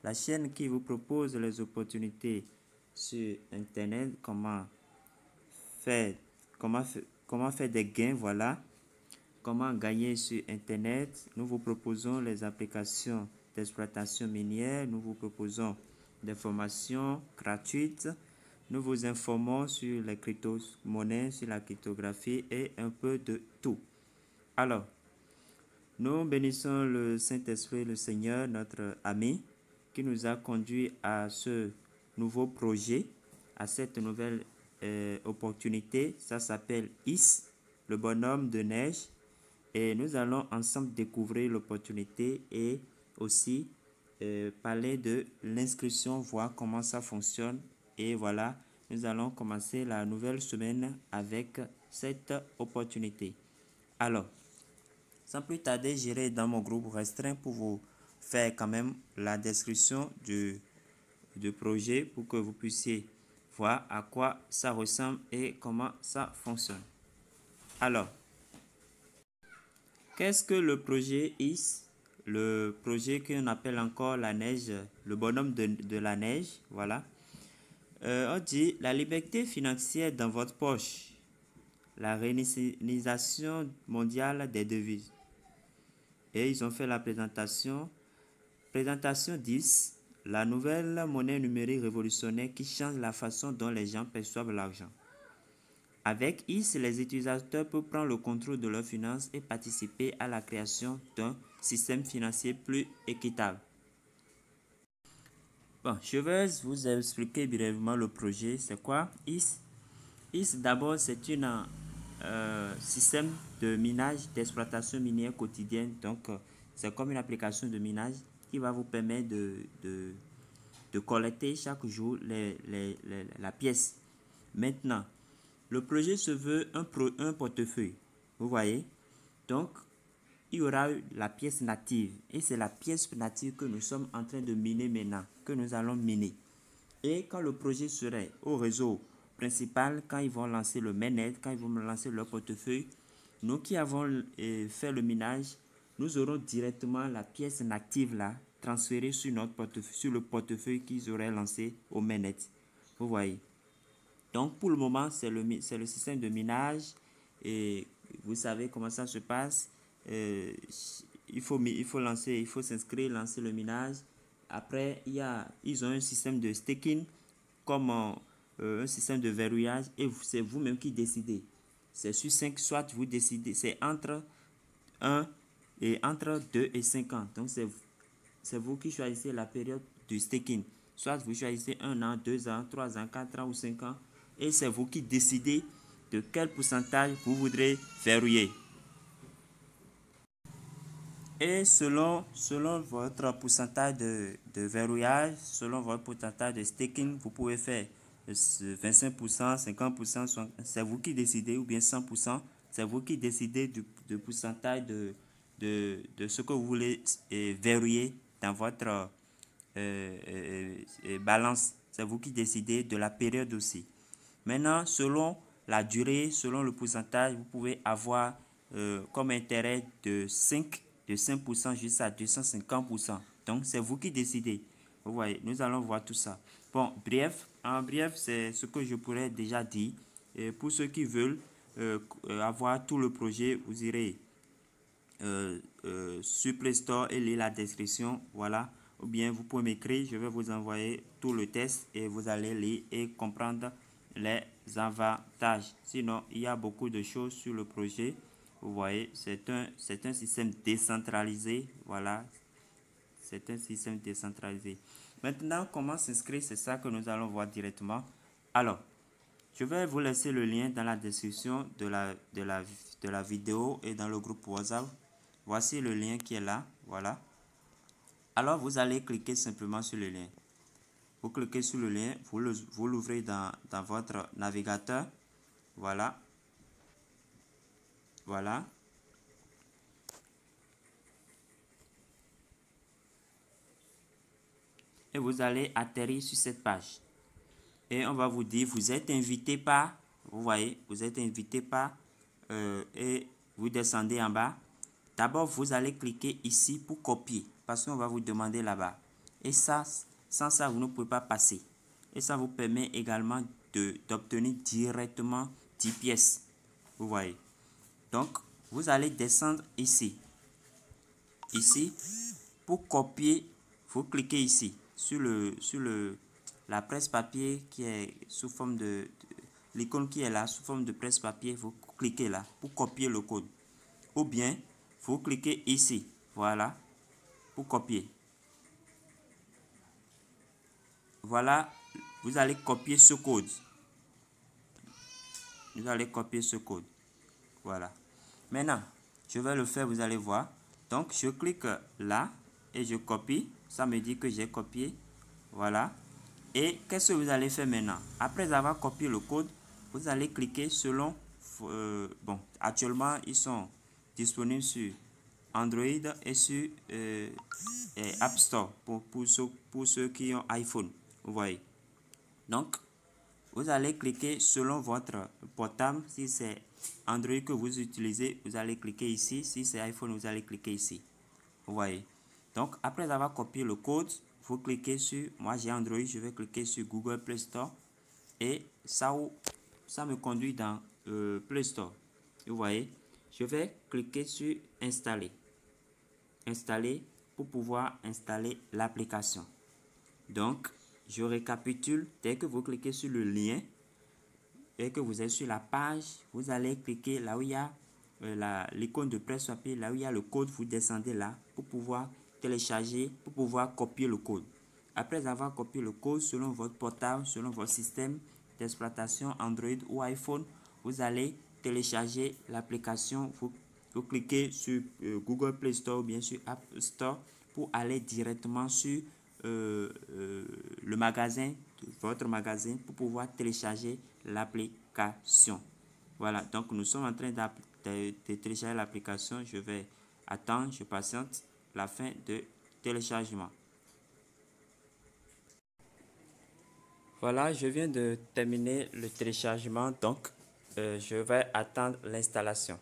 La chaîne qui vous propose les opportunités sur Internet, faire, comment faire des gains, voilà. Comment gagner sur Internet. Nous vous proposons les applications d'exploitation minière. Nous vous proposons des formations gratuites. Nous vous informons sur les crypto-monnaies, sur la cryptographie et un peu de tout. Alors, nous bénissons le Saint-Esprit, le Seigneur, notre ami, qui nous a conduits à ce nouveau projet, à cette nouvelle opportunité. Ça s'appelle IS, le bonhomme de neige. Et nous allons ensemble découvrir l'opportunité et aussi parler de l'inscription, voir comment ça fonctionne. Et voilà, nous allons commencer la nouvelle semaine avec cette opportunité. Alors, sans plus tarder, j'irai dans mon groupe restreint pour vous faire quand même la description du projet pour que vous puissiez voir à quoi ça ressemble et comment ça fonctionne. Alors, qu'est-ce que le projet IS? Le projet qu'on appelle encore la neige, le bonhomme de la neige, voilà. On dit la liberté financière dans votre poche, la réinitialisation mondiale des devises. Et ils ont fait la présentation. Présentation 10, la nouvelle monnaie numérique révolutionnaire qui change la façon dont les gens perçoivent l'argent. Avec IS, les utilisateurs peuvent prendre le contrôle de leurs finances et participer à la création d'un système financier plus équitable. Bon, je vais vous expliquer brièvement le projet. C'est quoi IS? IS, d'abord, c'est un système de minage, d'exploitation minière quotidienne. Donc, c'est comme une application de minage qui va vous permettre de collecter chaque jour la pièce. Maintenant, le projet se veut un portefeuille. Vous voyez? Donc, il y aura la pièce native. Et c'est la pièce native que nous sommes en train de miner maintenant, que nous allons miner. Et quand le projet serait au réseau principal, quand ils vont lancer le mainnet, quand ils vont lancer leur portefeuille, nous qui avons fait le minage, nous aurons directement la pièce native là, transférée sur notre portefeuille, sur le portefeuille qu'ils auraient lancé au mainnet. Vous voyez? Donc, pour le moment, c'est le système de minage et vous savez comment ça se passe. Il faut s'inscrire, lancer le minage. Après, ils ont un système de staking comme un système de verrouillage et c'est vous-même qui décidez. C'est sur 5, soit vous décidez, c'est entre 2 et 5 ans. Donc, c'est vous qui choisissez la période du staking. Soit vous choisissez 1 an, 2 ans, 3 ans, 4 ans ou 5 ans. Et c'est vous qui décidez de quel pourcentage vous voudrez verrouiller. Et selon votre pourcentage de verrouillage, selon votre pourcentage de staking, vous pouvez faire 25%, 50%, c'est vous qui décidez, ou bien 100%, c'est vous qui décidez du pourcentage de ce que vous voulez verrouiller dans votre balance. C'est vous qui décidez de la période aussi. Maintenant, selon la durée, selon le pourcentage, vous pouvez avoir comme intérêt de 5% jusqu'à 250%. Donc, c'est vous qui décidez. Vous voyez, nous allons voir tout ça. Bon, en bref, c'est ce que je pourrais déjà dire. Et pour ceux qui veulent avoir tout le projet, vous irez sur Play Store et lire la description. Voilà. Ou bien vous pouvez m'écrire, je vais vous envoyer tout le test et vous allez lire et comprendre les avantages. Sinon, il y a beaucoup de choses sur le projet. Vous voyez, c'est un système décentralisé. Voilà, c'est un système décentralisé. Maintenant, comment s'inscrire? C'est ça que nous allons voir directement. Alors, je vais vous laisser le lien dans la description de la vidéo et dans le groupe WhatsApp. Voici le lien qui est là. Voilà. Alors, vous allez cliquer simplement sur le lien. Vous cliquez sur le lien, vous l'ouvrez dans votre navigateur. Voilà. Voilà. Et vous allez atterrir sur cette page. Et on va vous dire, vous êtes invité par, vous voyez, vous êtes invité par, et vous descendez en bas. D'abord, vous allez cliquer ici pour copier, parce qu'on va vous demander là-bas. Et ça, sans ça, vous ne pouvez pas passer. Et ça vous permet également d'obtenir directement 10 pièces. Vous voyez. Donc, vous allez descendre ici. Ici, pour copier, vous cliquez ici sur la presse-papier qui est sous forme l'icône qui est là sous forme de presse-papier. Vous cliquez là pour copier le code. Ou bien, vous cliquez ici. Voilà, pour copier. Voilà, vous allez copier ce code. Vous allez copier ce code. Voilà. Maintenant, je vais le faire, vous allez voir. Donc, je clique là et je copie. Ça me dit que j'ai copié. Voilà. Et qu'est-ce que vous allez faire maintenant? Après avoir copié le code, vous allez cliquer selon... bon, actuellement, ils sont disponibles sur Android et sur App Store pour ceux qui ont iPhone. Vous voyez. Donc, vous allez cliquer selon votre portable. Si c'est Android que vous utilisez, vous allez cliquer ici. Si c'est iPhone, vous allez cliquer ici. Vous voyez. Donc, après avoir copié le code, vous cliquez sur... Moi, j'ai Android, je vais cliquer sur Google Play Store. Et ça me conduit dans Play Store. Vous voyez. Je vais cliquer sur Installer. Installer pour pouvoir installer l'application. Donc, je récapitule. Dès que vous cliquez sur le lien et que vous êtes sur la page, vous allez cliquer là où il y a l'icône de presse-papier, là où il y a le code, vous descendez là pour pouvoir télécharger, pour pouvoir copier le code. Après avoir copié le code selon votre portable, selon votre système d'exploitation Android ou iPhone, vous allez télécharger l'application. Vous cliquez sur Google Play Store ou bien sur App Store pour aller directement sur le magasin, votre magasin, pour pouvoir télécharger l'application. Voilà, donc nous sommes en train de télécharger l'application. Je vais attendre, je patiente la fin de téléchargement. Voilà, je viens de terminer le téléchargement, donc je vais attendre l'installation.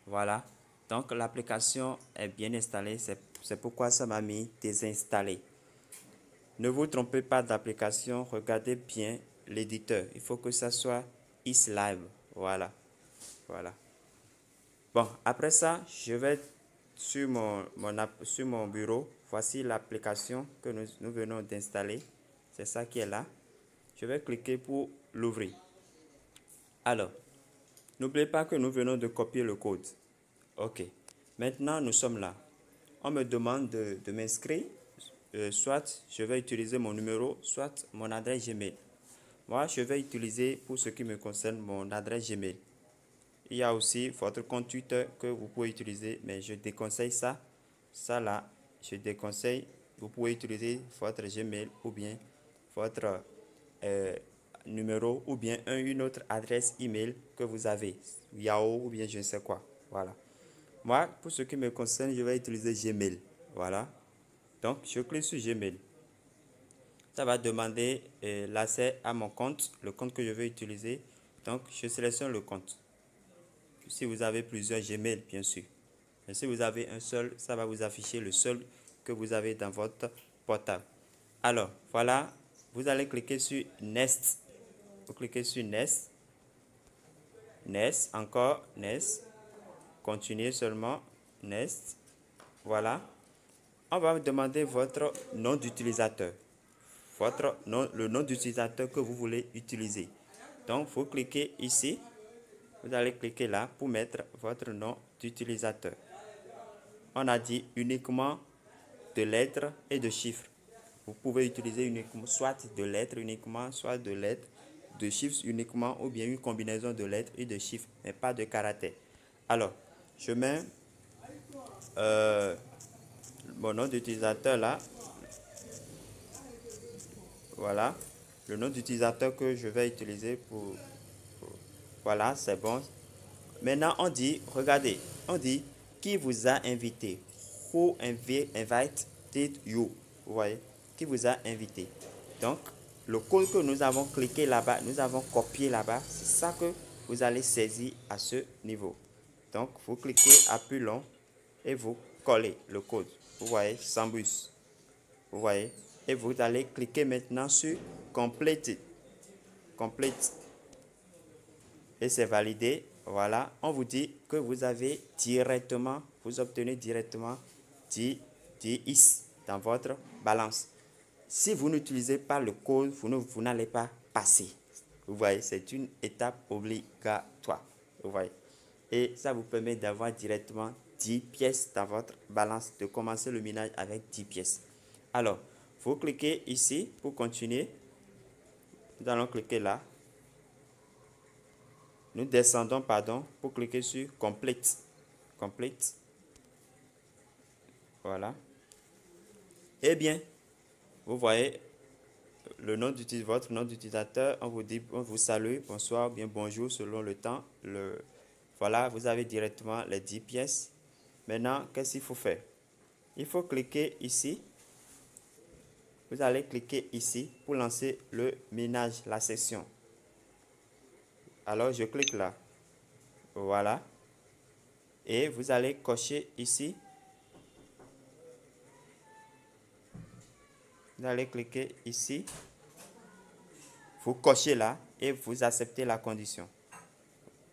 Voilà, donc l'application est bien installée, c'est pourquoi ça m'a mis désinstaller. Ne vous trompez pas d'application, regardez bien l'éditeur. Il faut que ça soit isLive. Voilà. Voilà. Bon, après ça, je vais sur mon bureau. Voici l'application que nous venons d'installer. C'est ça qui est là. Je vais cliquer pour l'ouvrir. Alors, n'oubliez pas que nous venons de copier le code. OK. Maintenant, nous sommes là. On me demande de m'inscrire. Soit je vais utiliser mon numéro, soit mon adresse Gmail. Moi, je vais utiliser, pour ce qui me concerne, mon adresse Gmail. Il y a aussi votre compte Twitter que vous pouvez utiliser, mais je déconseille ça. Ça là, je déconseille. Vous pouvez utiliser votre Gmail ou bien votre numéro ou bien une autre adresse email que vous avez, Yahoo ou bien je ne sais quoi. Voilà. Moi, pour ce qui me concerne, je vais utiliser Gmail. Voilà. Donc, je clique sur Gmail. Ça va demander l'accès à mon compte, le compte que je vais utiliser. Donc, je sélectionne le compte. Si vous avez plusieurs Gmail, bien sûr. Mais si vous avez un seul, ça va vous afficher le seul que vous avez dans votre portable. Alors, voilà, vous allez cliquer sur Next. Vous cliquez sur Next. Next, encore Next. Continuez seulement. Next. Voilà. On va vous demander votre nom d'utilisateur. Le nom d'utilisateur que vous voulez utiliser. Donc, vous cliquez ici. Vous allez cliquer là pour mettre votre nom d'utilisateur. On a dit uniquement de lettres et de chiffres. Vous pouvez utiliser uniquement soit de lettres uniquement, soit de lettres, de chiffres uniquement, ou bien une combinaison de lettres et de chiffres, mais pas de caractères. Alors, je mets mon nom d'utilisateur là. Voilà. Le nom d'utilisateur que je vais utiliser voilà, c'est bon. Maintenant, on dit, regardez, on dit qui vous a invité. Who invited you? Vous voyez, qui vous a invité. Donc, le code que nous avons cliqué là-bas, nous avons copié là-bas, c'est ça que vous allez saisir à ce niveau. Donc, vous cliquez à plus long et vous collez le code. Vous voyez, Sambus. Vous voyez. et vous allez cliquer maintenant sur Complete. Complete. Et c'est validé. Voilà, on vous dit que vous avez directement, vous obtenez directement 10 is dans votre balance. Si vous n'utilisez pas le code, vous n'allez pas passer. Vous voyez, c'est une étape obligatoire. Vous voyez. Et ça vous permet d'avoir directement 10 pièces dans votre balance, de commencer le minage avec 10 pièces. Alors, vous cliquez ici pour continuer. Nous allons cliquer là. Nous descendons, pardon, pour cliquer sur Complete. Complete. Voilà. Eh bien, vous voyez le nom d'utilisateur, votre nom d'utilisateur, on vous dit, on vous salue, bonsoir, bien bonjour selon le temps. Voilà, vous avez directement les 10 pièces. Maintenant, qu'est-ce qu'il faut faire? Il faut cliquer ici. Vous allez cliquer ici pour lancer le minage, la session. Alors, je clique là. Voilà. Et vous allez cocher ici. Vous allez cliquer ici. Vous cochez là et vous acceptez la condition.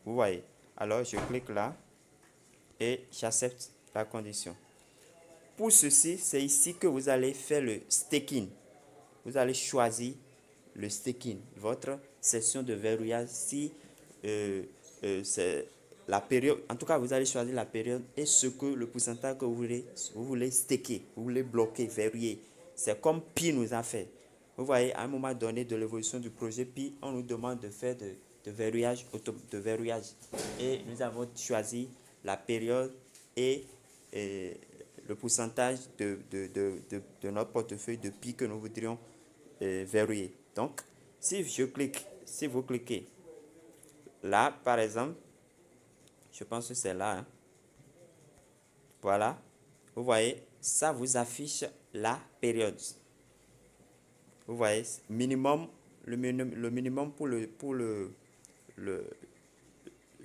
Vous voyez. Alors, je clique là et j'accepte la condition. Pour ceci, c'est ici que vous allez faire le staking. Vous allez choisir le staking, votre session de verrouillage. Si c'est la période, en tout cas, vous allez choisir la période et ce que le pourcentage que vous voulez staker, vous voulez bloquer, verrouiller. C'est comme Pi nous a fait. Vous voyez, à un moment donné de l'évolution du projet Pi, on nous demande de faire de verrouillage, Et nous avons choisi la période et le pourcentage de notre portefeuille de Pi que nous voudrions verrouiller. Donc, si vous cliquez là, par exemple, je pense que c'est là. Hein. Voilà. Vous voyez, ça vous affiche la période. Vous voyez, minimum, le minimum pour le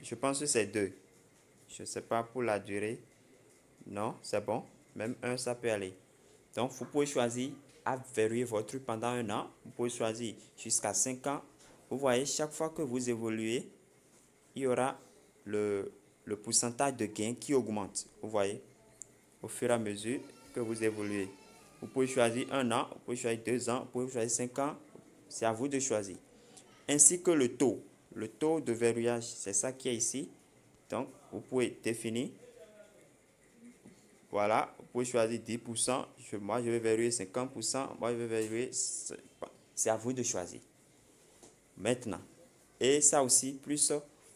je pense que c'est 2. Je ne sais pas pour la durée. Non, c'est bon. Même 1, ça peut aller. Donc, vous pouvez choisir à verrouiller votre truc pendant 1 an. Vous pouvez choisir jusqu'à 5 ans. Vous voyez, chaque fois que vous évoluez, il y aura le pourcentage de gain qui augmente. Vous voyez, au fur et à mesure que vous évoluez. Vous pouvez choisir 1 an, vous pouvez choisir 2 ans, vous pouvez choisir 5 ans. C'est à vous de choisir. Ainsi que le taux. Le taux de verrouillage, c'est ça qui est ici. Donc, vous pouvez définir. Voilà, vous pouvez choisir 10%. Moi, je vais verrouiller 50%. Moi, je vais verrouiller. C'est à vous de choisir. Maintenant. Et ça aussi, plus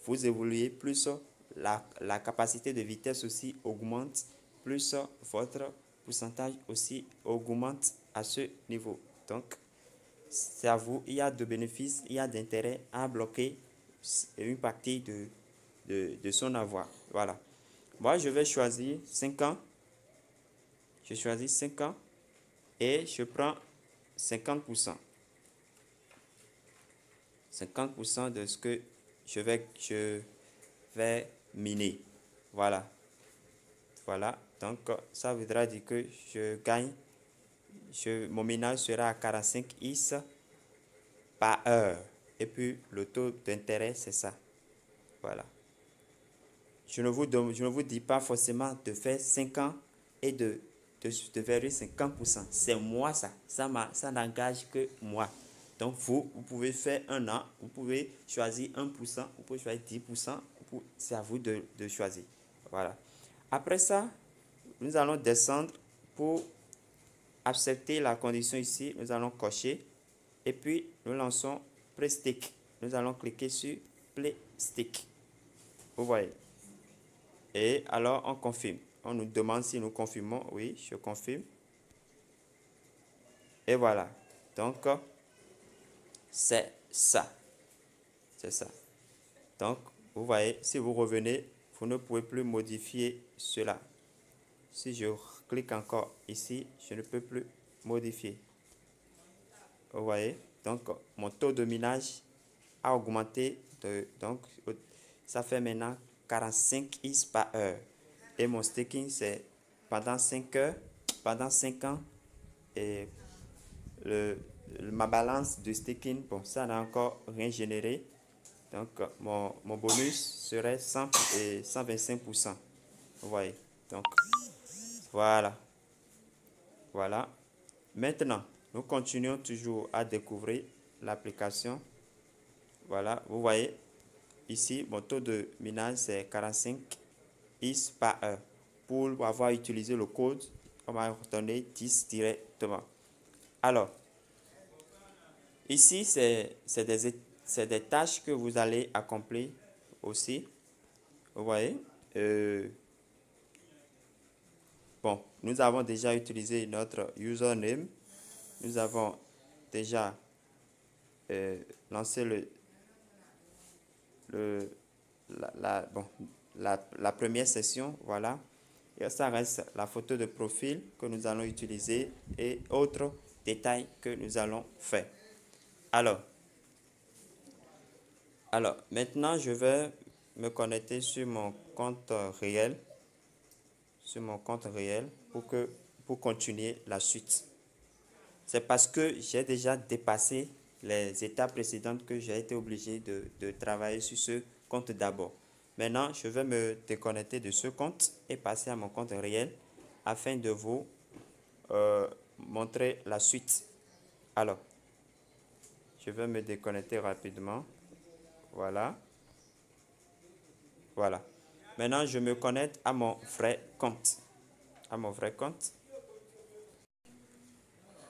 vous évoluez, plus la capacité de vitesse aussi augmente, plus votre pourcentage aussi augmente à ce niveau. Donc, c'est à vous. Il y a de bénéfices, il y a d'intérêt à bloquer une partie de son avoir. Voilà. Moi, je vais choisir 5 ans. Je choisis 5 ans et je prends 50%. 50% de ce que je vais miner. Voilà. Voilà. Donc, ça voudra dire que je gagne. Mon minage sera à 45 is par heure. Et puis, le taux d'intérêt, c'est ça. Voilà. Je ne vous dis pas forcément de faire 5 ans et de verrouiller 50%. C'est moi ça. Ça n'engage que moi. Donc, vous pouvez faire 1 an. Vous pouvez choisir 1%. Vous pouvez choisir 10%. C'est à vous de choisir. Voilà. Après ça, nous allons descendre pour accepter la condition ici. Nous allons cocher. Et puis, nous lançons Play Stake. Nous allons cliquer sur Play Stake. Vous voyez. Et alors, on confirme. On nous demande si nous confirmons. Oui, je confirme. Et voilà. Donc, c'est ça. C'est ça. Donc, vous voyez, si vous revenez, vous ne pouvez plus modifier cela. Si je clique encore ici, je ne peux plus modifier. Vous voyez, donc mon taux de minage a augmenté. Donc, ça fait maintenant 45 is par heure. Et mon staking, c'est pendant 5 heures, pendant 5 ans, et ma balance de staking, bon, ça n'a encore rien généré. Donc, mon bonus serait 100 et 125%. Vous voyez. Donc, voilà. Voilà. Maintenant, nous continuons toujours à découvrir l'application. Voilà, vous voyez, ici, mon taux de minage, c'est 45 is par heure. Pour avoir utilisé le code, on m'a donné 10 directement. Alors, ici, c'est des tâches que vous allez accomplir aussi. Vous voyez. Bon, nous avons déjà utilisé notre username. Nous avons déjà lancé la première session. Voilà. Et ça reste la photo de profil que nous allons utiliser et autres détails que nous allons faire. Alors maintenant, je vais me connecter sur mon compte réel. Sur mon compte réel pour continuer la suite. C'est parce que j'ai déjà dépassé les étapes précédentes que j'ai été obligé de travailler sur ce compte d'abord. Maintenant, je vais me déconnecter de ce compte et passer à mon compte réel afin de vous montrer la suite. Alors, je vais me déconnecter rapidement. Voilà. Voilà. Maintenant, je me connecte à mon vrai compte. À mon vrai compte.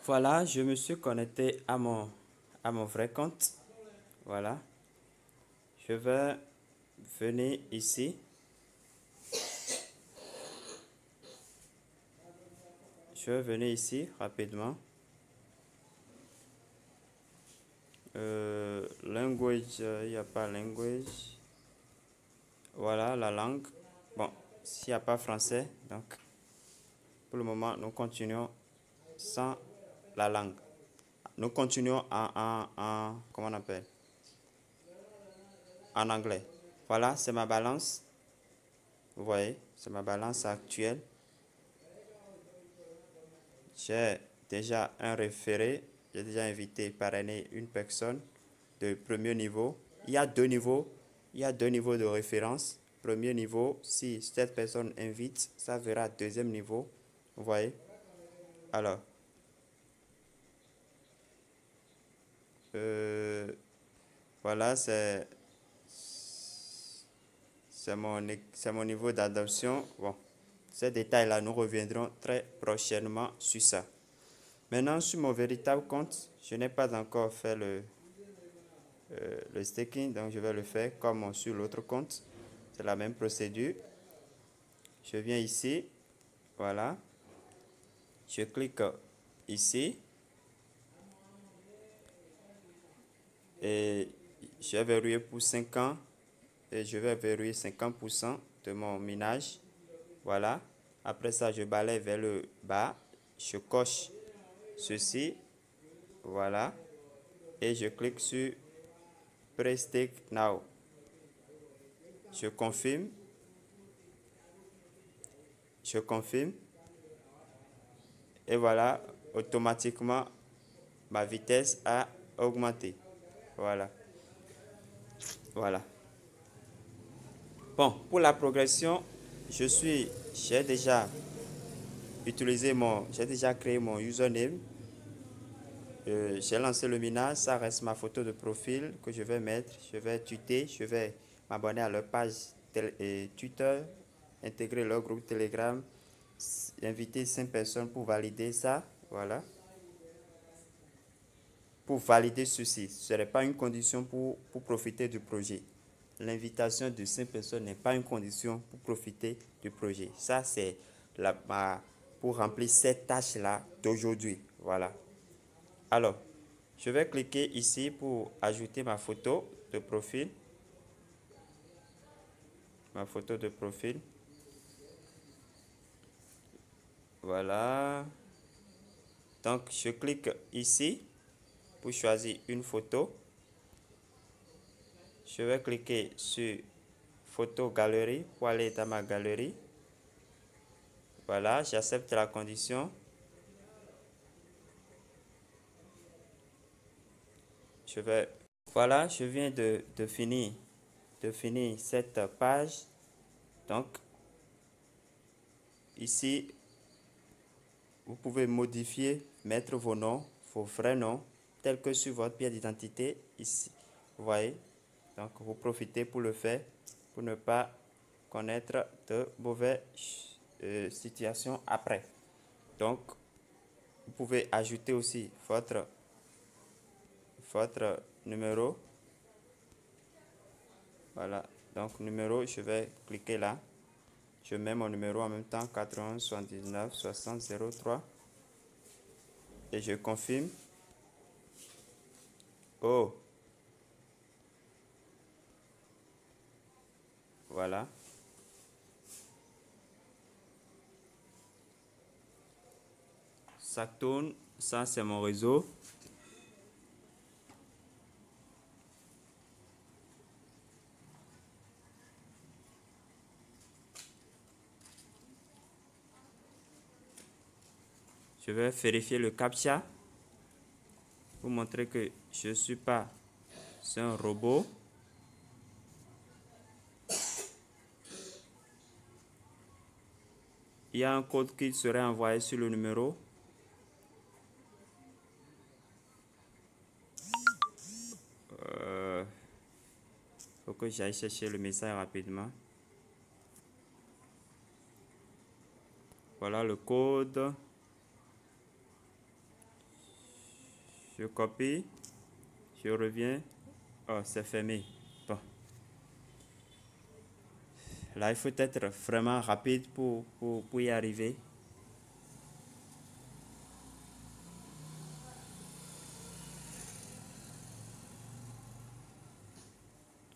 Voilà, je me suis connecté à mon vrai compte. Voilà. Je vais venir ici. Je vais venir ici rapidement. Language, il n'y a pas language. Voilà la langue. Bon, s'il n'y a pas français, donc pour le moment, nous continuons sans la langue. Nous continuons comment on appelle? En anglais. Voilà, c'est ma balance. Vous voyez, c'est ma balance actuelle. J'ai déjà un référé. J'ai déjà invité, parrainé une personne de premier niveau. Il y a deux niveaux. Il y a deux niveaux de référence. Premier niveau, si cette personne invite, ça verra deuxième niveau. Vous voyez? Alors, voilà, c'est mon niveau d'adoption. Bon, ces détails-là, nous reviendrons très prochainement sur ça. Maintenant, sur mon véritable compte, je n'ai pas encore fait le staking, donc je vais le faire comme sur l'autre compte. C'est la même procédure. Je viens ici, voilà. Je clique ici. Et je vais verrouiller pour 5 ans. Et je vais verrouiller 50% de mon minage. Voilà. Après ça, je balaye vers le bas. Je coche ceci. Voilà. Et je clique sur Pre-stake now. Je confirme. Je confirme. Et voilà, automatiquement, ma vitesse a augmenté. Voilà. Voilà. Bon, pour la progression, j'ai déjà j'ai déjà créé mon username. J'ai lancé le minage, ça reste ma photo de profil que je vais mettre. Je vais tweeter, je vais m'abonner à leur page Twitter, intégrer leur groupe Telegram, inviter 5 personnes pour valider ça. Voilà. Pour valider ceci, ce n'est pas une condition pour profiter du projet. L'invitation de 5 personnes n'est pas une condition pour profiter du projet. Ça, c'est pour remplir cette tâche-là d'aujourd'hui. Voilà. Alors, je vais cliquer ici pour ajouter ma photo de profil. Ma photo de profil. Voilà. Donc, je clique ici pour choisir une photo. Je vais cliquer sur photo galerie pour aller dans ma galerie. Voilà, j'accepte la condition. Voilà, je viens de finir cette page. Donc, ici, vous pouvez modifier, mettre vos noms, vos vrais noms, tels que sur votre pièce d'identité, ici. Vous voyez? Donc, vous profitez pour le faire, pour ne pas connaître de mauvaises situations après. Donc, vous pouvez ajouter aussi votre numéro. Voilà, donc numéro, je vais cliquer là. Je mets mon numéro en même temps, 91 79 60 03. Et je confirme. Oh, voilà. Ça tourne, ça c'est mon réseau. Je vais vérifier le CAPTCHA pour montrer que je ne suis pas un robot. Il y a un code qui serait envoyé sur le numéro. Faut que j'aille chercher le message rapidement. Voilà le code. Je copie. Je reviens. Oh, c'est fermé. Bon. Là, il faut être vraiment rapide pour y arriver.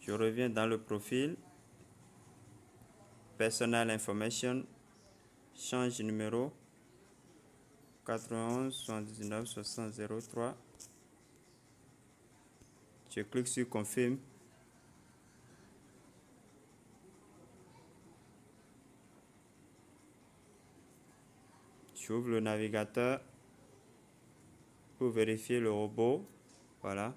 Je reviens dans le profil. Personal information. Change numéro. 91 79 60 03. Je clique sur confirme. J'ouvre le navigateur pour vérifier le robot. Voilà.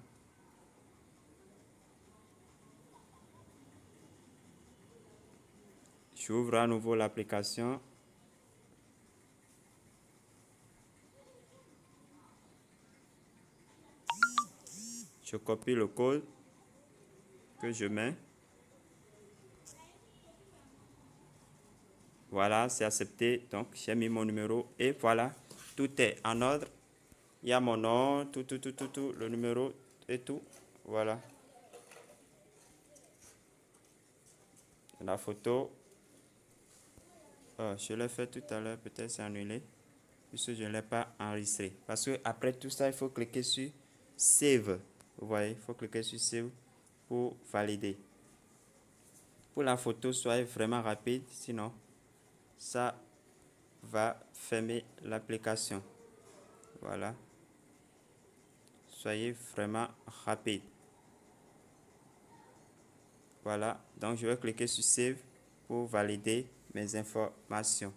J'ouvre à nouveau l'application. Je copie le code que je mets. Voilà, c'est accepté. Donc, j'ai mis mon numéro et voilà, tout est en ordre. Il y a mon nom, tout, le numéro et tout. Voilà. La photo. Je l'ai fait tout à l'heure, peut-être c'est annulé. Puisque je ne l'ai pas enregistré. Parce que après tout ça, il faut cliquer sur Save. Vous voyez, il faut cliquer sur Save pour valider. Pour la photo, soyez vraiment rapide, sinon ça va fermer l'application. Voilà. Soyez vraiment rapide. Voilà. Donc, je vais cliquer sur Save pour valider mes informations.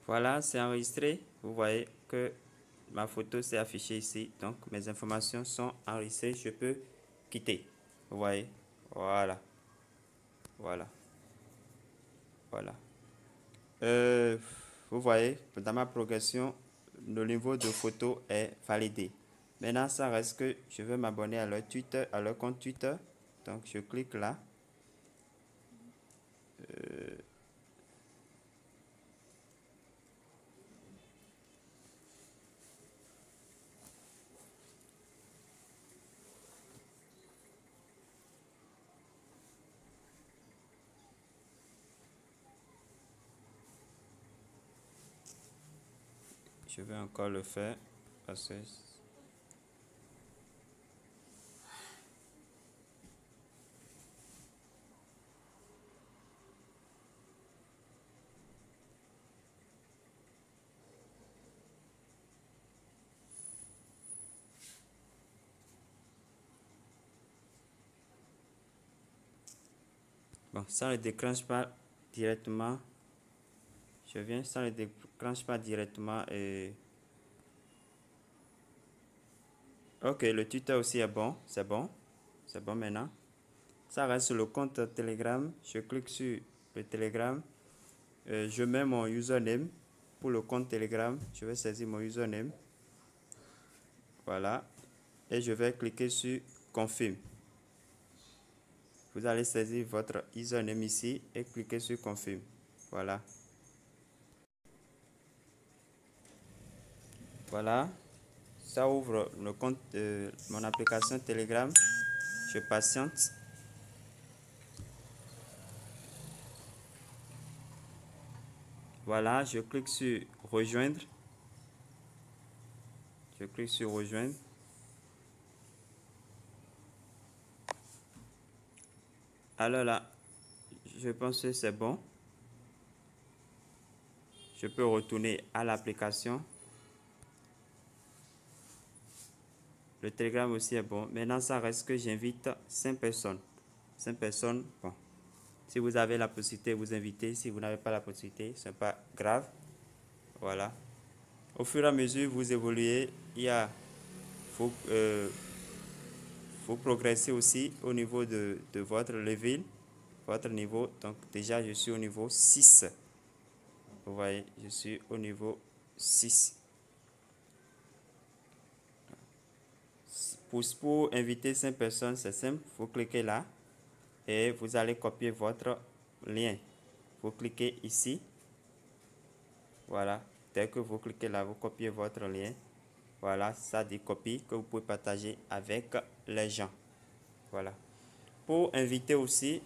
Voilà, c'est enregistré. Vous voyez que ma photo s'est affichée ici. Donc, mes informations sont enregistrées. Je peux quitter. Vous voyez. Voilà. Voilà. Voilà. Vous voyez, dans ma progression, le niveau de photo est validé. Maintenant, ça reste que je veux m'abonner à leur Twitter, à leur compte Twitter. Donc, je clique là. Je vais encore le faire parce que Bon, ça ne déclenche pas directement. Je viens, ça ne déclenche pas directement. Ok, le tuteur aussi est bon. C'est bon. C'est bon maintenant. Ça reste sur le compte Telegram. Je clique sur le Telegram. Je mets mon username pour le compte Telegram. Je vais saisir mon username. Voilà. Et je vais cliquer sur Confirme. Vous allez saisir votre username ici et cliquer sur Confirme. Voilà. Voilà. Ça ouvre le compte de mon application Telegram. Je patiente. Voilà, je clique sur Rejoindre. Je clique sur Rejoindre. Alors là, je pense que c'est bon. Je peux retourner à l'application. Le Telegram aussi est bon. Maintenant, ça reste que j'invite 5 personnes. 5 personnes, bon. Si vous avez la possibilité, vous invitez. Si vous n'avez pas la possibilité, ce n'est pas grave. Voilà. Au fur et à mesure, vous évoluez. Faut progresser aussi au niveau de votre level, votre niveau. Donc, déjà, je suis au niveau 6. Vous voyez, je suis au niveau 6. Pour inviter 5 personnes, c'est simple. Vous cliquez là et vous allez copier votre lien. Vous cliquez ici. Voilà. Dès que vous cliquez là, vous copiez votre lien. Voilà, ça dit copie que vous pouvez partager avec les gens. Voilà. Pour inviter aussi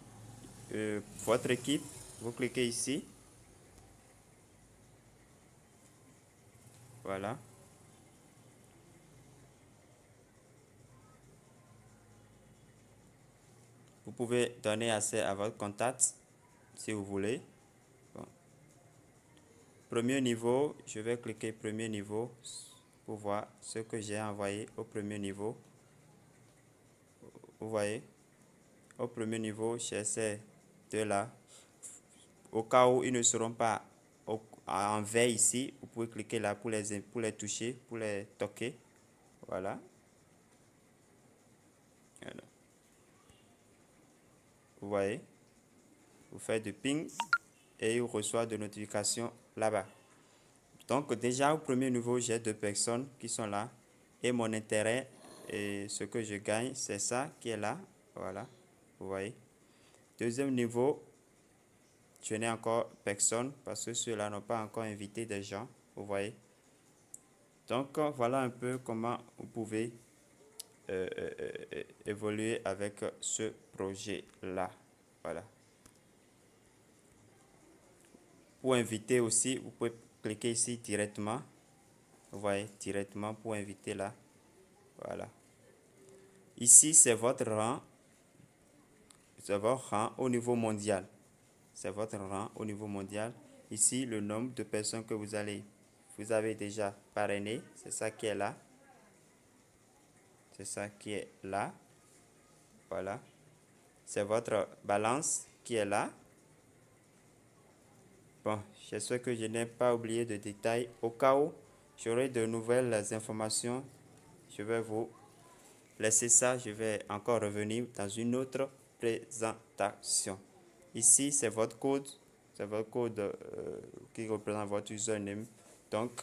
votre équipe, vous cliquez ici. Voilà. Vous pouvez donner accès à votre contact si vous voulez. Bon. Premier niveau, je vais cliquer premier niveau pour voir ce que j'ai envoyé au premier niveau. Vous voyez, au premier niveau, j'ai ces deux-là. Au cas où ils ne seront pas en vert ici, vous pouvez cliquer là pour les toucher, pour les toquer. Voilà. Voilà. Vous voyez, vous faites du ping et il reçoit de notifications là-bas. Donc déjà au premier niveau, j'ai 2 personnes qui sont là et mon intérêt et ce que je gagne, c'est ça qui est là. Voilà, vous voyez. Deuxième niveau, je n'ai encore personne parce que ceux-là n'ont pas encore invité des gens, vous voyez. Donc voilà un peu comment vous pouvez évoluer avec ce projet-là. Voilà. Pour inviter aussi, vous pouvez cliquer ici directement. Vous voyez, directement pour inviter là. Voilà. Ici, c'est votre rang. C'est votre rang au niveau mondial. C'est votre rang au niveau mondial. Ici, le nombre de personnes que vous avez déjà parrainé. C'est ça qui est là. C'est ça qui est là. Voilà. C'est votre balance qui est là. Bon, j'espère que je n'ai pas oublié de détails. Au cas où j'aurai de nouvelles informations, je vais vous laisser ça. Je vais encore revenir dans une autre présentation. Ici, c'est votre code. C'est votre code qui représente votre username. Donc,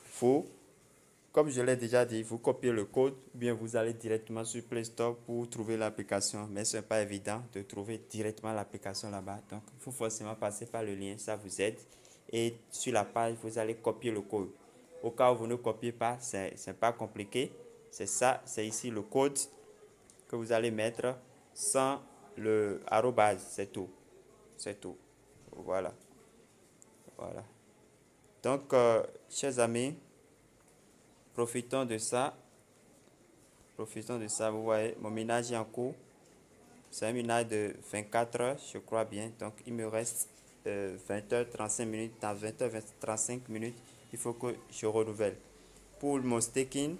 comme je l'ai déjà dit, vous copiez le code ou bien vous allez directement sur Play Store pour trouver l'application. Mais ce n'est pas évident de trouver directement l'application là-bas. Donc, il faut forcément passer par le lien. Ça vous aide. Et sur la page, vous allez copier le code. Au cas où vous ne copiez pas, c'est pas compliqué. C'est ça, c'est ici le code que vous allez mettre sans le arrobase. C'est tout. C'est tout. Voilà. Voilà. Donc, chers amis, profitons de ça. Profitons de ça. Vous voyez, mon ménage est en cours. C'est un ménage de 24 heures, je crois bien. Donc, il me reste 20h35 minutes. Dans 20h35 minutes, il faut que je renouvelle. Pour mon staking,